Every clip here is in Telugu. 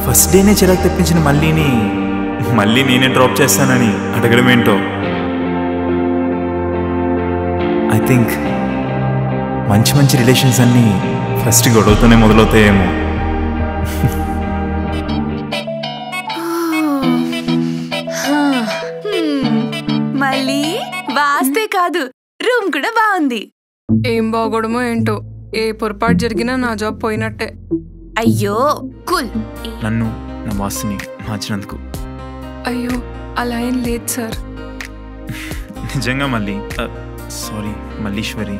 ఫస్ట్ డేనే చిరాకు తెప్పించిన మళ్ళీ నేనే డ్రాప్ చేస్తానని అడగడం ఏంటో. ఐ థింక్ మంచి రిలేషన్స్ అన్నీ ఫస్ట్ గొడవతోనే మొదలవుతాయేమో. మళ్ళీ వాస్తే కాదు, రూమ్ కూడా బాగుంది. ఏం బాగోడమో ఏంటో, ఏ పొరపాటు జరిగినా నా జాబ్ పోయినట్టే. అయ్యో కూల్. నన్ను నా బాస్ని మార్చినందుకు. అయ్యో అలా ఏం లేదు సార్. నిజంగా మళ్ళీ సారీ మల్లీశ్వరి.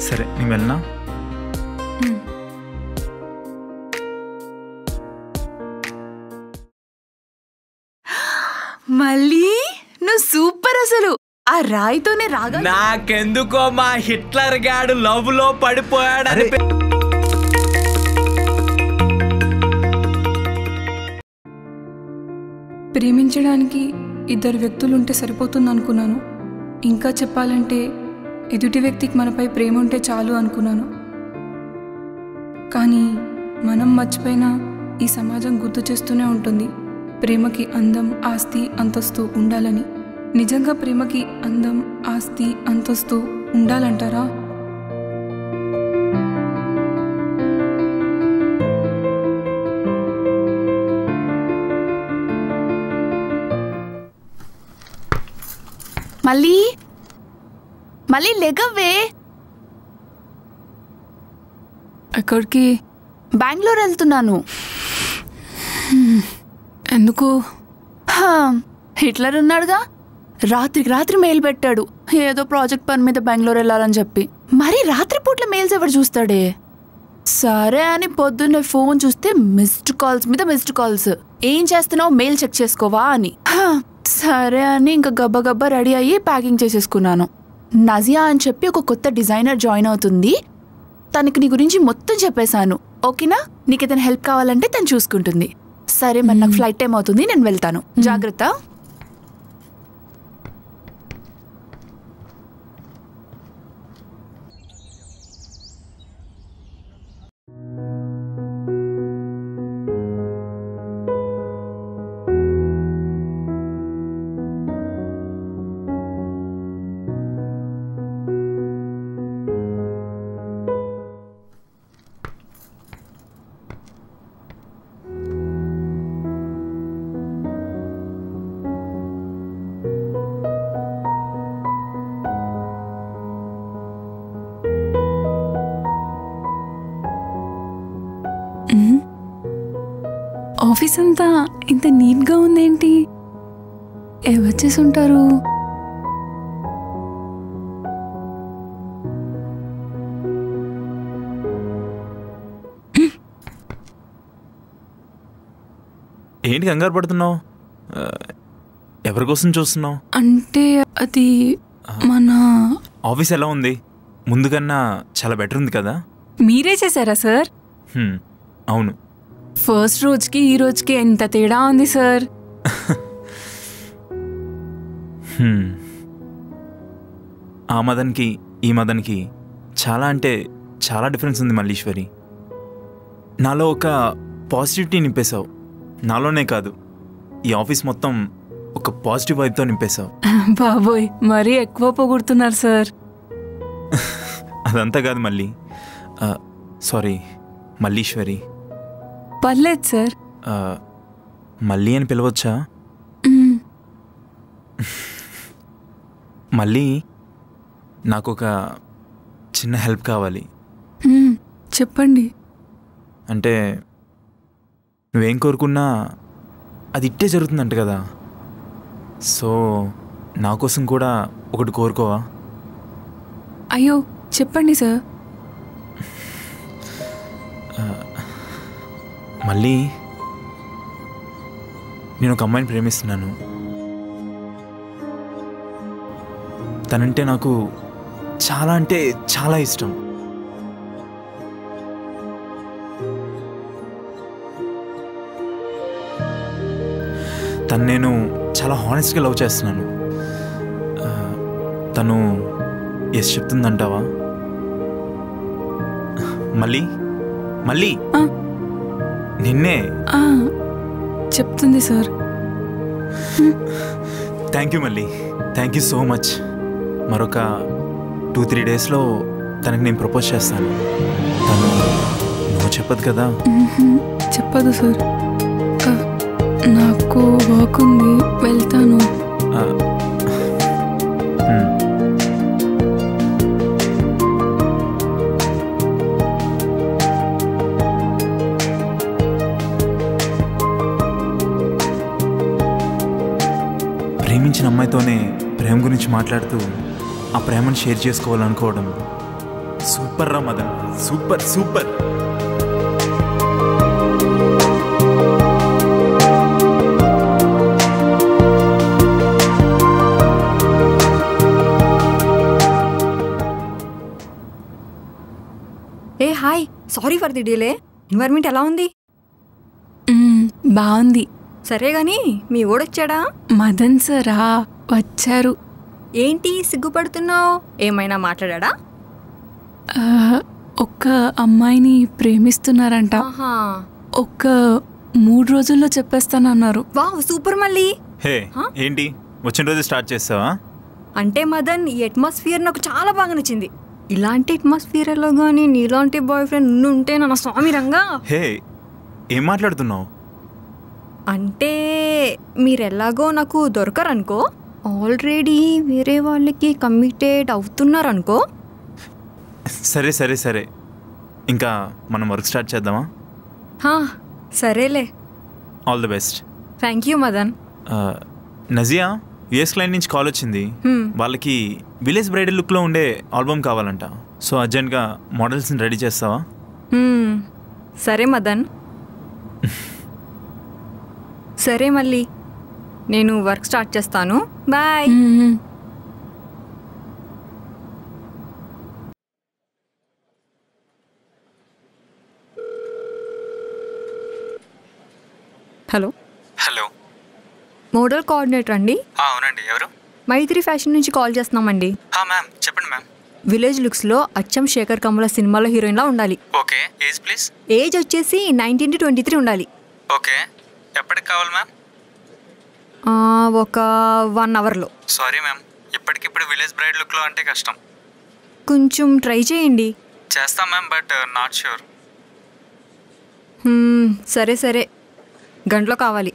సరే నేను వెళ్ళనా? మళ్ళీ నువ్వు సూపర్ అసలు. ఆ రాయితోనే రాగా. నాకెందుకో మా హిట్లర్ గాడు లవ్ లో పడిపోయాడని. ప్రేమించడానికి ఇద్దరు వ్యక్తులుంటే సరిపోతుంది అనుకున్నాను. ఇంకా చెప్పాలంటే ఎదుటి వ్యక్తికి మనపై ప్రేమ ఉంటే చాలు అనుకున్నాను. కానీ మనం మర్చిపోయినా ఈ సమాజం గుర్తు చేస్తూనే ఉంటుంది ప్రేమకి అందం, ఆస్తి, అంతస్తు ఉండాలని. నిజంగా ప్రేమకి అందం, ఆస్తి, అంతస్తు ఉండాలంటారా? మళ్ళీ లెగవే. ఎక్కడికి? బెంగళూరు వెళ్తున్నాను. ఎందుకు? హిట్లర్ ఉన్నాడుగా, రాత్రి మెయిల్ పెట్టాడు ఏదో ప్రాజెక్ట్ పని మీద బెంగళూరు వెళ్ళాలని చెప్పి. మరి రాత్రిపూట్ల మెయిల్స్ ఎవరు చూస్తాడే? సరే అని పొద్దున్నే ఫోన్ చూస్తే మిస్డ్ కాల్స్ మీద మిస్డ్ కాల్స్. ఏం చేస్తున్నావు, మెయిల్ చెక్ చేసుకోవా అని. సరే అని ఇంకా గబ్బా రెడీ అయ్యి ప్యాకింగ్ చేసేసుకున్నాను. నజియా అని చెప్పి ఒక కొత్త డిజైనర్ జాయిన్ అవుతుంది. తనకి నీ గురించి మొత్తం చెప్పేశాను. ఓకేనా? నీకు ఏదైనా హెల్ప్ కావాలంటే తను చూసుకుంటుంది. సరే మరి నాకు ఫ్లైట్ టైం అవుతుంది, నేను వెళ్తాను. జాగ్రత్త. ఆఫీస్ అంతా ఇంత నీట్గా ఉందేంటి? ఎవరు చేసి ఉంటారు? ఏంటి కంగారు పడుతున్నావు? ఎవరి కోసం చూస్తున్నావు? అంటే అది మన ఆఫీస్ ఎలా ఉంది? ముందు కన్నా చాలా బెటర్ ఉంది కదా? మీరే చేశారా సార్? అవును. ఫస్ట్ రోజుకి ఈ రోజుకి ఎంత తేడా ఉంది సార్. ఆ మదన్కి ఈ మదన్కి చాలా అంటే చాలా డిఫరెన్స్ ఉంది మల్లీశ్వరి. నాలో ఒక పాజిటివిటీ నింపేశావు. నాలోనే కాదు, ఈ ఆఫీస్ మొత్తం ఒక పాజిటివ్ వైబ్తో నింపేశావు. బాబోయ్, మరీ ఎక్కువ పొగుడుతున్నారు సార్. అదంతా కాదు మళ్ళీ. సారీ మల్లీశ్వరి. పర్లేదు సార్. మళ్ళీ అని పిలవచ్చా? మళ్ళీ నాకు ఒక చిన్న హెల్ప్ కావాలి. చెప్పండి. అంటే నువ్వేం కోరుకున్నా అది ఇట్టే జరుగుతుందంట కదా. సో నా కోసం కూడా ఒకటి కోరుకోవా? అయ్యో చెప్పండి సార్. మళ్ళీ నేను ఒక అమ్మాయిని ప్రేమిస్తున్నాను. తనంటే నాకు చాలా అంటే చాలా ఇష్టం. తను నేను చాలా హానెస్ట్గా లవ్ చేస్తున్నాను. తను ఎస్ చెప్తుందంటావా? మళ్ళీ మళ్ళీ ఆ. నిన్నే. చెప్తుంది సార్. థ్యాంక్ యూ మళ్ళీ, థ్యాంక్ యూ సో మచ్. మరొక 2-3 డేస్లో తనకి నేను ప్రపోజ్ చేస్తాను. తను నువ్వు చెప్పదు కదా? చెప్పదు సార్. నాకు వర్క్ ఉంది, వెళ్తాను. ప్రేమించిన అమ్మాయితోనే ప్రేమ గురించి మాట్లాడుతూ ఆ ప్రేమను షేర్ చేసుకోవాలనుకోవడం సూపర్ రా Madan, super super. Hi, sorry for the delay. Environment ఎలా ఉంది? బాగుంది. సరే గాని మీ ఓడొచ్చాడా? మదన్ సారా వచ్చారు. ఏంటి సిగ్గుపడుతున్నావు? ఏమైనా మాట్లాడా? ఒక్క అమ్మాయిని ప్రేమిస్తున్నారంట. ఒక్క 3 రోజుల్లో చెప్పేస్తానన్నారు. Wow, super. మళ్ళీ హే ఏంటి వచ్చిన రోజు స్టార్ట్ చేస్తావా? అంటే మదన్, ఈ అట్మాస్ఫియర్ నాకు చాలా బాగా నచ్చింది. ఇలాంటి అట్మాస్ఫియర్లో కానీ నీలాంటి బాయ్ ఫ్రెండ్ ఉంటే నా స్వామి రంగా. హే ఏం మాట్లాడుతున్నావు? అంటే మీరెలాగో నాకు దొరకరనుకో, ఆల్రెడీ వేరే వాళ్ళకి కమిటెడ్ అవుతున్నారనుకో. సరే సరే సరే, ఇంకా మనం వర్క్ స్టార్ట్ చేద్దామా? సరేలే. All the best. Thank you Madan. Nazia, US client నుంచి కాల్ వచ్చింది. వాళ్ళకి విలేజ్ బ్రైడల్ లుక్లో ఉండే ఆల్బమ్ కావాలంట. సో అర్జెంట్గా మోడల్స్ని రెడీ చేస్తావా? సరే మదన్. సరే మళ్ళీ నేను వర్క్ స్టార్ట్ చేస్తాను. Bye. Hello hello, model coordinator అండి? అవునండి. ఎవరు? మైత్రి ఫ్యాషన్ నుంచి కాల్ చేస్తున్నామండి. మ్యామ్ చెప్పండి మ్యామ్. విలేజ్ లుక్స్లో అచ్చం శేఖర్ కమల సినిమాలో హీరోయిన్లా ఉండాలి. Okay, age please? ఏజ్ వచ్చేసి 19 to 23 ఉండాలి. ఓకే, ఎప్పటికి కావాలి మ్యామ్? ఒక 1 అవర్లో. సారీ మ్యామ్, ఇప్పటికిప్పుడు విలేజ్ బ్రైడ్ లుక్లో అంటే కష్టం. కొంచెం ట్రై చేయండి. చేస్తాం మ్యామ్, బట్ నాట్ ష్యూర్. సరే సరే, గంటలో కావాలి.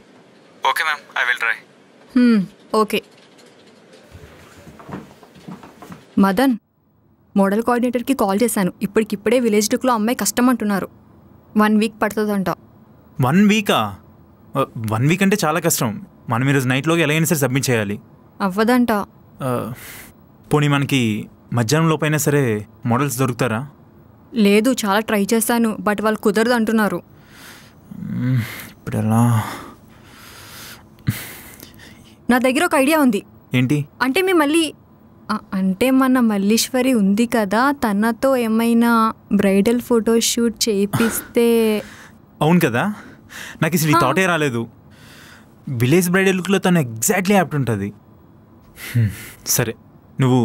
Okay ma'am, I will try. Okay. Madan, model కోఆర్డినేటర్కి కాల్ చేశాను. ఇప్పటికిప్పుడే విలేజ్ లుక్లో అమ్మాయి కష్టం అంటున్నారు. 1 వీక్ పడుతుందంట. 1 వీకా? 1 వీక్ అంటే చాలా కష్టం. మనం ఈరోజు నైట్లోకి ఎలా అయినా సరే సబ్మిట్ చేయాలి. అవ్వదంట. పోనీ మనకి మధ్యాహ్నం లోపైనా సరే మోడల్స్ దొరుకుతారా? లేదు, చాలా ట్రై చేశాను, బట్ వాళ్ళు కుదరదు అంటున్నారు. ఇప్పుడు ఎలా? నా దగ్గర ఒక ఐడియా ఉంది. ఏంటి? అంటే మన మల్లీశ్వరి ఉంది కదా, తనతో ఏమైనా బ్రైడల్ ఫోటోషూట్ చేయిస్తే. అవును కదా, నాకు అసలు ఈ థాటే రాలేదు. విలేజ్ బ్రైడల్ లుక్లో తను ఎగ్జాక్ట్లీ యాప్ట్ ఉంటుంది. సరే, నువ్వు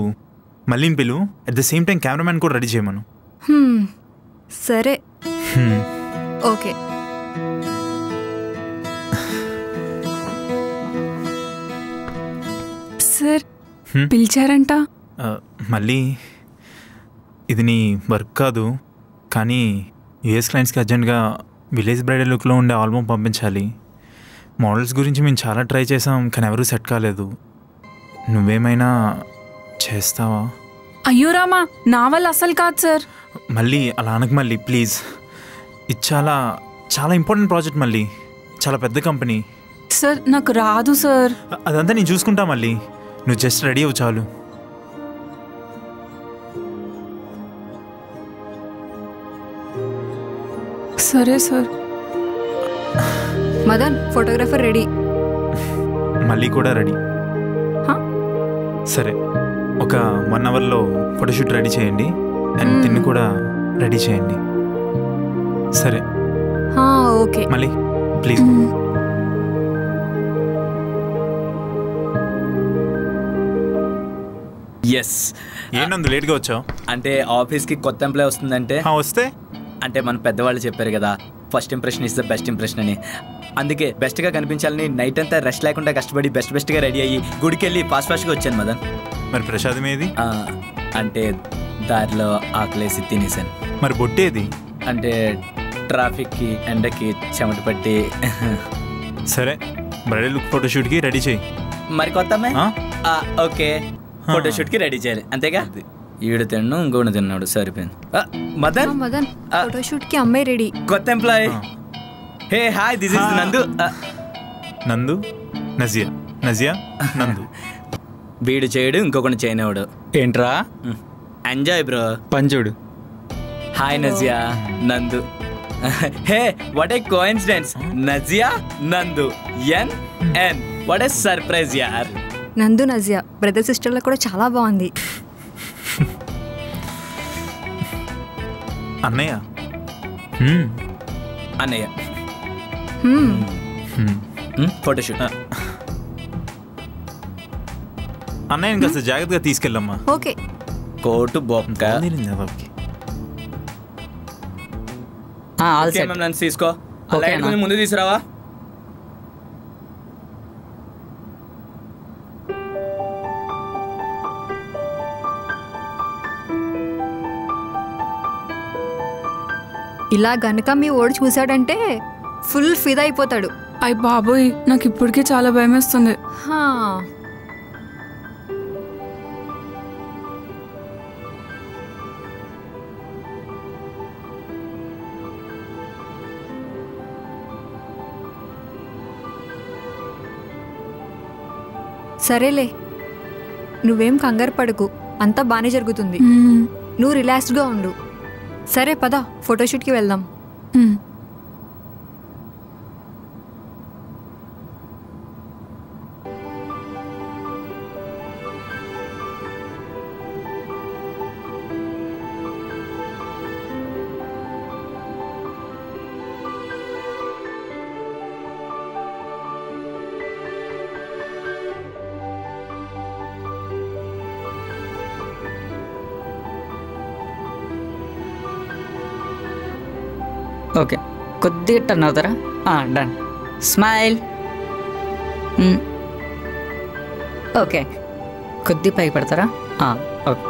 మళ్ళీని పిలు. At the same time cameraman కూడా రెడీ చేయమను. సరే. ఓకే. సార్ పిలిచారంట. మళ్ళీ ఇది నీ వర్క్ కాదు, కానీ యుఎస్ క్లయింట్స్కి అర్జెంట్గా విలేజ్ బ్రైడల్ లుక్లో ఉండే ఆల్బమ్ పంపించాలి. మోడల్స్ గురించి మేము చాలా ట్రై చేసాం, కానీ ఎవరూ సెట్ కాలేదు. నువ్వేమైనా చేస్తావా? అయ్యో రామా, నా వల్ల అసలు కాదు సార్. మళ్ళీ అలా అనకు మళ్ళీ, ప్లీజ్. ఇది చాలా చాలా ఇంపార్టెంట్ ప్రాజెక్ట్ మళ్ళీ, చాలా పెద్ద కంపెనీ. సార్ నాకు రాదు సార్. అదంతా నేను చూసుకుంటా మళ్ళీ, నువ్వు జస్ట్ రెడీ అవ్వు చాలు. సరే సార్. Madan, photographer ready. మళ్ళీ కూడా రెడీ. సరే, ఒక 1 అవర్లో ఫోటోషూట్ రెడీ చేయండి, అండ్ తిన్ని కూడా రెడీ చేయండి. సరే ఓకే. మళ్ళీ ప్లీజ్. ఎస్. ఏంటందు లేట్గా వచ్చావు? అంటే ఆఫీస్కి కొత్త ఎంప్లాయ్ వస్తుందంటే వస్తే అంటే మన పెద్దవాళ్ళు చెప్పారు కదా, first impression is the best impression అని. అందుకే బెస్ట్గా కనిపించాలని నైట్ అంతా రెస్ట్ లేకుండా కష్టపడి బెస్ట్గా రెడీ అయ్యి గుడికి వెళ్ళి ఫాస్ట్గా వచ్చాను మదన్. మరి ప్రసాదం ఏది? అంటే దారిలో ఆకలేసి తినేసాను. మరి బొట్టేది? అంటే ట్రాఫిక్కి ఎండకి చెమట పట్టి. సరే, బ్రైడల్ లుక్ ఫోటోషూట్కి రెడీ చేయి. మరి కొత్త అమ్మాయి? ఓకే, ఫోటోషూట్కి రెడీ చేయాలి అంతేగా. ఈడు తిన్నాడు, ఇంకోటి తిన్నాడు, సరిపోయింది. మదన్ మదన్ ఫోటోషూట్కి అమ్మాయి రెడీ. కొత్త employee. Hey hi, this is నందు. నందు, నజియా, నజియా, నందు. వీడు చేయడు, ఇంకొకటి చేయనివాడు. ఏంట్రా? Enjoy bro. పంచుడు. Hi Nazia, Nandu. Hey what a coincidence, Nazia Nandu, and what a surprise యార్. నందు నజియా బ్రదర్ సిస్టర్లో కూడా చాలా బాగుంది. అన్నయ్య. అన్నయ్య ఫోటోషూట్. అన్నయ్యని కాస్త జాగ్రత్తగా తీసుకెళ్ళమ్మా. ఓకే. కోటు బొక్క తీసుకో. ముందు తీసుకురావా. ఇలా గనుక మీ ఓడి చూశాడంటే ఫుల్ ఫిదా అయిపోతాడు. అయ్య బాబోయ్, నాకు ఇప్పటికే చాలా భయం వేస్తుంది. సరేలే, నువ్వేం కంగారు పడకు, అంతా బాగానే జరుగుతుంది. నువ్వు రిలాక్స్డ్గా ఉండు. సరే పద, ఫోటోషూట్కి వెళ్దాం. ఓకే, కొద్దిగా టర్న్ అవుతారా? డన్. స్మైల్. ఓకే, కొద్ది పైకి పెడతారా? ఓకే.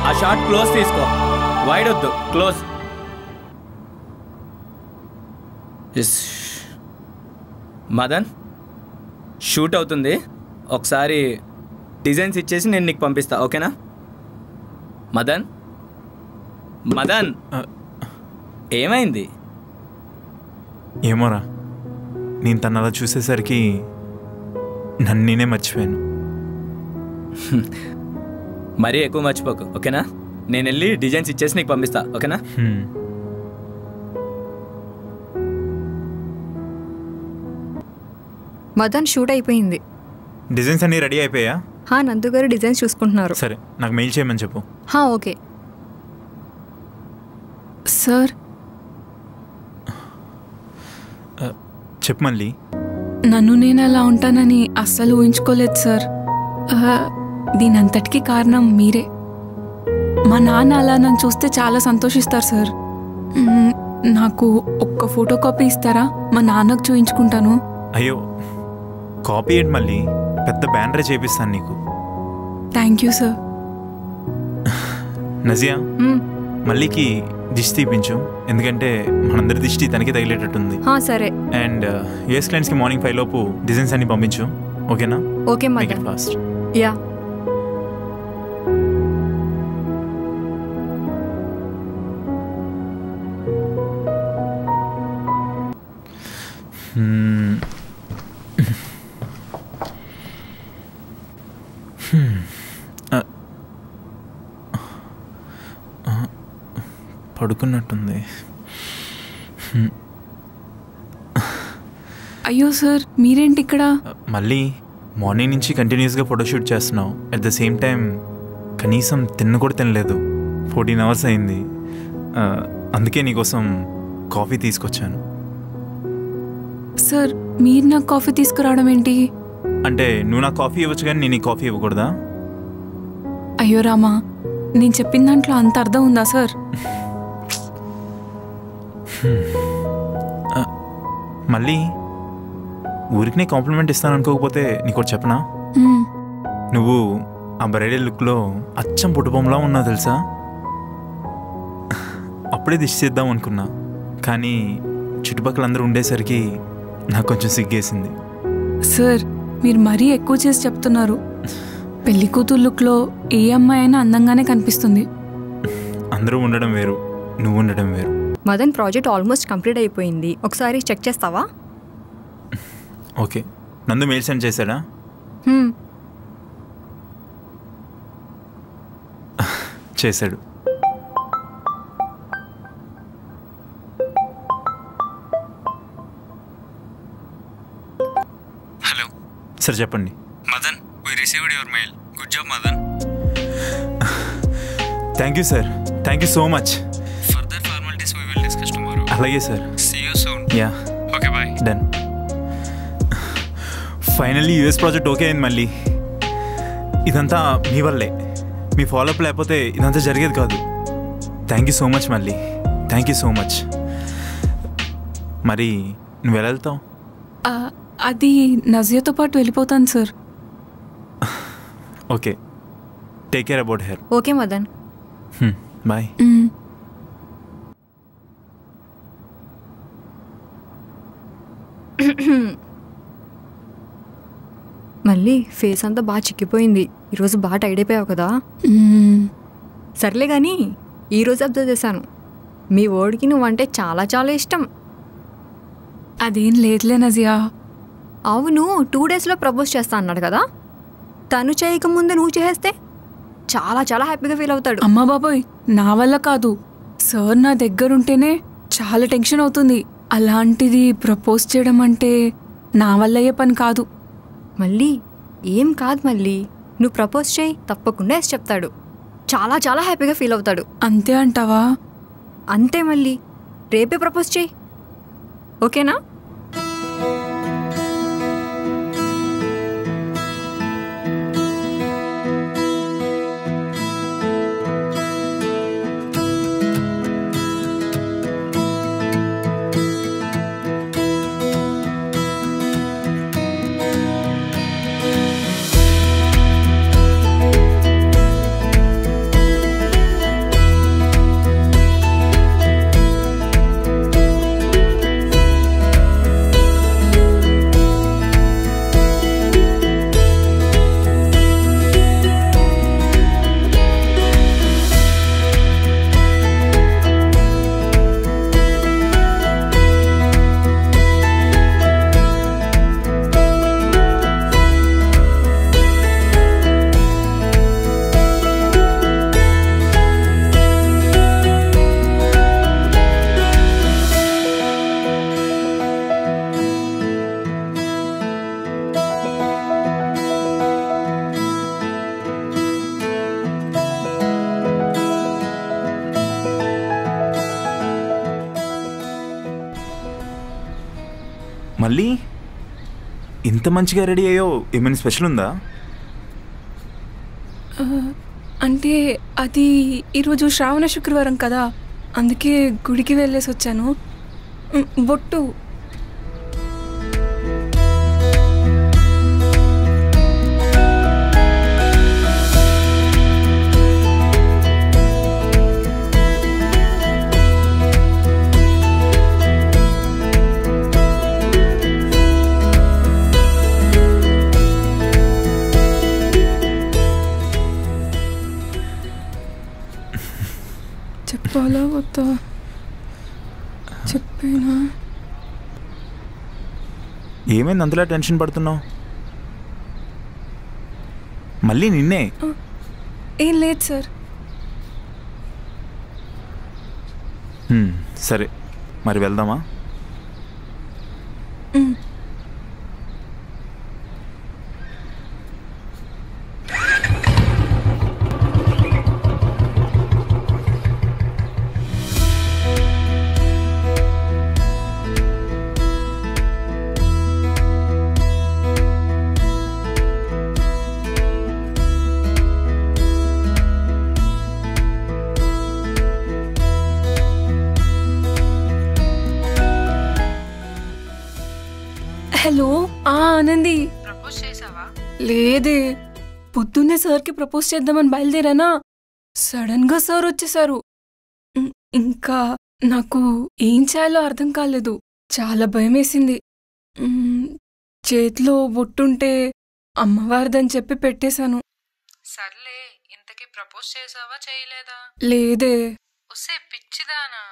ఆ షార్ట్ క్లోజ్ తీసుకో, వైడ్ వద్దు, క్లోజ్. మదన్, షూట్ అవుతుంది, ఒకసారి డిజైన్స్ ఇచ్చేసి నేను నీకు పంపిస్తా, ఓకేనా? మదన్, మదన్, ఏమైంది? ఏమోరా, నేను తను అలా చూసేసరికి నన్ను నేనే మర్చిపోయాను. మరీ ఎక్కువ మర్చిపోకు, ఓకేనా? నేను వెళ్ళి డిజైన్స్ ఇచ్చేసి నీకు పంపిస్తా, ఓకేనా? మదన్ షూట్ అయిపోయింది. డిజైన్స్ అన్నీ రెడీ అయిపోయా? నందు గారు డిజైన్స్ చూసుకుంటున్నారు. సరే, నాకు మెయిల్ చేయమని చెప్పు. Okay sir. చెప్పు మళ్ళీ. నన్ను నేను అలా ఉంటానని అస్సలు ఊహించుకోలేదు సార్. దీనంతటికీ కారణం మీరే. మా నాన్న అలా నన్ను చూస్తే చాలా సంతోషిస్తారు సార్. నాకు ఒక్క ఫోటో కాపీ ఇస్తారా? మా నాన్నకు చూయించుకుంటాను. అయ్యో, కాపీ ఏంటి మళ్ళీ, పెద్ద బ్యానరే చేపిస్తాను నీకు. Thank you sir. నజియా, మళ్ళీకి దిష్టి తీపించు, ఎందుకంటే మనందరి దిష్టి తనకి తగిలేటట్టుంది. సరే. అండ్ యూఎస్ క్లయింట్స్కి మార్నింగ్ 5 లోపు డిజైన్స్ అన్ని పంపించు, ఓకేనా? Okay make it fast. Yeah. అయ్యో సార్ మీరేంటి ఇక్కడ? మళ్ళీ మార్నింగ్ నుంచి కంటిన్యూస్గా ఫోటోషూట్ చేస్తున్నావు. అట్ ద సేమ్ టైం కనీసం తిన్న కూడా తినలేదు. 14 hours అయింది. అందుకే నీకోసం కాఫీ తీసుకొచ్చాను. సార్ మీరు నాకు కాఫీ తీసుకురావడం ఏంటి? అంటే నువ్వు నాకు కాఫీ ఇవ్వచ్చు కానీ నేను ఈ కాఫీ ఇవ్వకూడదా? అయ్యో రామా, నేను చెప్పిన దాంట్లో అంత అర్థం ఉందా సార్? మళ్ళీ ఊరికి నీ కాంప్లిమెంట్ ఇస్తాను అనుకోకపోతే నీకు చెప్పనా? నువ్వు ఆ బ్రైడల్ లుక్లో అచ్చం పుట్టుబొమ్మలా ఉన్నావు తెలుసా. అప్పుడే దిష్టి చేద్దాం అనుకున్నా, కానీ చుట్టుపక్కల అందరూ ఉండేసరికి నాకు కొంచెం సిగ్గేసింది. సార్ మీరు మరీ ఎక్కువ చేసి చెప్తున్నారు. పెళ్లి కూతురు లుక్లో ఏ అమ్మాయి అయినా అందంగానే కనిపిస్తుంది. అందరూ ఉండడం వేరు, నువ్వు ఉండడం వేరు. మదన్ ప్రాజెక్ట్ ఆల్మోస్ట్ కంప్లీట్ అయిపోయింది. ఒకసారి చెక్ చేస్తావా? ఓకే. నందు మెయిల్ సెండ్ చేశాడా? చేశాడు. హలో సార్ చెప్పండి. Madan, we received your mail. Good job, Madan. Thank you sir, thank you so much. Further formalities we will discuss tomorrow. అలాగే sir. See you soon. Yeah, Okay, bye. Done. Finally US project okay అయింది. మళ్ళీ ఇదంతా మీ వల్లే. మీ ఫాలోఅప్ లేకపోతే ఇదంతా జరిగేది కాదు. థ్యాంక్ యూ సో మచ్ మళ్ళీ, థ్యాంక్ యూ సో మచ్. మరి నువ్వు ఎలా వెళ్తావు? అది నజియాతో పాటు వెళ్ళిపోతాను sir. Okay, take care about her. Okay Madan, bye. మళ్ళీ ఫేస్ అంతా బాగా చిక్కిపోయింది. ఈరోజు బాగా టైడ్ అయిపోయావు కదా. సర్లే కానీ ఈరోజు అబ్జర్వ్ చేశాను, మీ ఓడికి నువ్వంటే చాలా చాలా ఇష్టం. అదేం లేదులే నజియా. అవును, 2 daysలో ప్రపోజ్ చేస్తా అన్నాడు కదా. తను చేయకముందు నువ్వు చేస్తే చాలా చాలా హ్యాపీగా ఫీల్ అవుతాడు. అమ్మా బాబోయ్, నా వల్ల కాదు. సార్ నా దగ్గరుంటేనే చాలా టెన్షన్ అవుతుంది. అలాంటిది ప్రపోజ్ చేయడం అంటే నా వల్ల అయ్యే పని కాదు. మళ్ళీ ఏం కాదు, మళ్ళీ నువ్వు ప్రపోజ్ చేయి, తప్పకుండా ఎస్ చెప్తాడు. చాలా చాలా హ్యాపీగా ఫీల్ అవుతాడు. అంతే అంటావా? అంతే, మళ్ళీ రేపే ప్రపోజ్ చేయి, ఓకేనా? మళ్ళీ ఇంత మంచిగా రెడీ అయ్యో, ఏమైనా స్పెషల్ ఉందా? అంటే అది ఈరోజు శ్రావణ శుక్రవారం కదా, అందుకే గుడికి వెళ్ళేసి వచ్చాను. బొట్టు చెప్పాలా వద్దా? చెప్పేనా? ఏమైంది అంతలా టెన్షన్ పడుతున్నావు? మళ్ళీ నిన్నే? ఏం లేదు సార్. సరే, మరి వెళ్దామా? హలో ఆనంది. ప్రపోజ్ చేసావా? లేదే, పొద్దున్నే సార్కి ప్రపోజ్ చేద్దామని బయలుదేరానా, సడన్ గా సార్ వచ్చేసారు. ఇంకా నాకు ఏం చేయాలో అర్థం కాలేదు. చాలా భయం వేసింది. చేతిలో బొట్టుంటే అమ్మవారిదని చెప్పి పెట్టేశాను. సర్లే, ఇంతకీ ప్రపోజ్ చేసావా చేయలేదా? లేదే. ఒసే పిచ్చిదానా,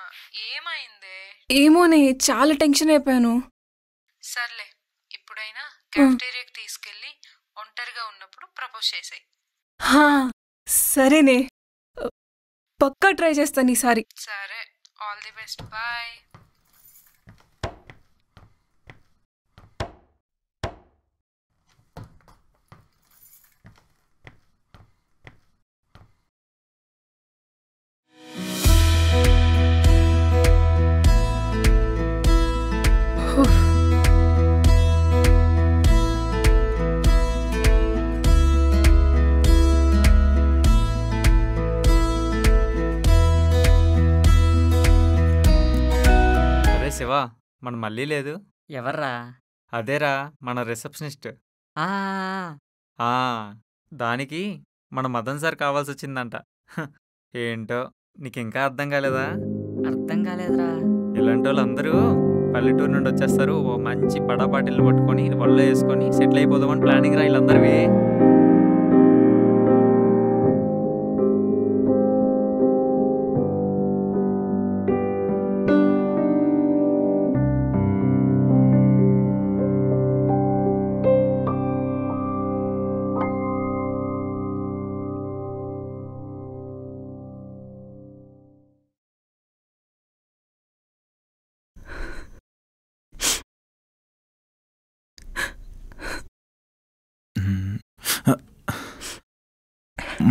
ఏమైందే? ఏమోనే, చాలా టెన్షన్ అయిపోయాను. సర్లే, ఇప్పుడైనా క్యాఫ్టేరియాకి తీసుకెళ్ళి ఒంటరిగా ఉన్నప్పుడు ప్రపోజ్ చేసాయి. సరేనే, పక్కా ట్రై చేస్తాను ఈసారి. సరే, all the best, bye. Shiva, మన మళ్ళీ లేదు. ఎవర్రా? అదేరా మన రిసెప్షనిస్ట్. దానికి మన మదన్ సార్ కావాల్సి వచ్చిందంట. ఏంటో నీకింకా అర్థం కాలేదా? అర్థం కాలేదురా. ఇలాంటి వాళ్ళందరూ పల్లెటూరు నుండి వచ్చేస్తారు. ఓ మంచి బడా బాటిల్ పట్టుకొని వల్ల వేసుకొని సెటిల్ అయిపోదామని ప్లానింగ్ రా వీళ్ళందరివి.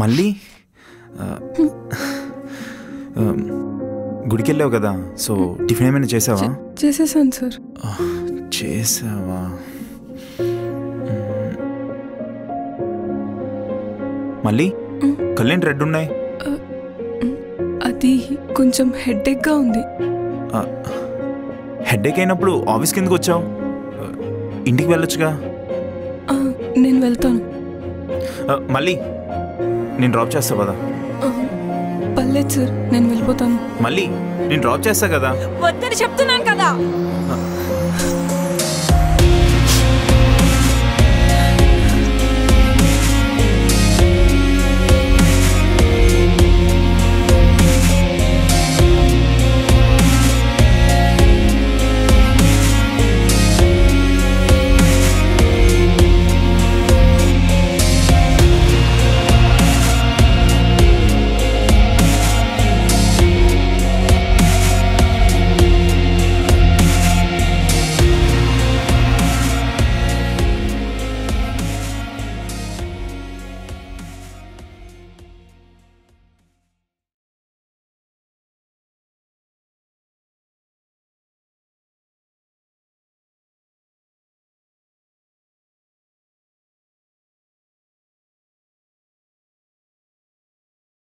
మళ్ళీ గుడికి వెళ్ళావు కదా, సో టిఫిన్ ఏమైనా చేసావా? చేసేసాను సార్. చేసావా? మళ్ళీ కళ్ళేంటి రెడ్ ఉన్నాయి? అది కొంచెం హెడ్ఏక్గా ఉంది. హెడ్ఏక్ అయినప్పుడు ఆఫీస్కి ఎందుకు వచ్చావు? ఇంటికి వెళ్ళొచ్చుగా. నేను వెళ్తాను. మళ్ళీ నేను డ్రాప్ చేస్తా కదా. పర్లేదు సార్, నేను వెళ్ళిపోతాను. మళ్ళీ నేను డ్రాప్ చేస్తా కదా. వద్దని చెప్తున్నాను కదా.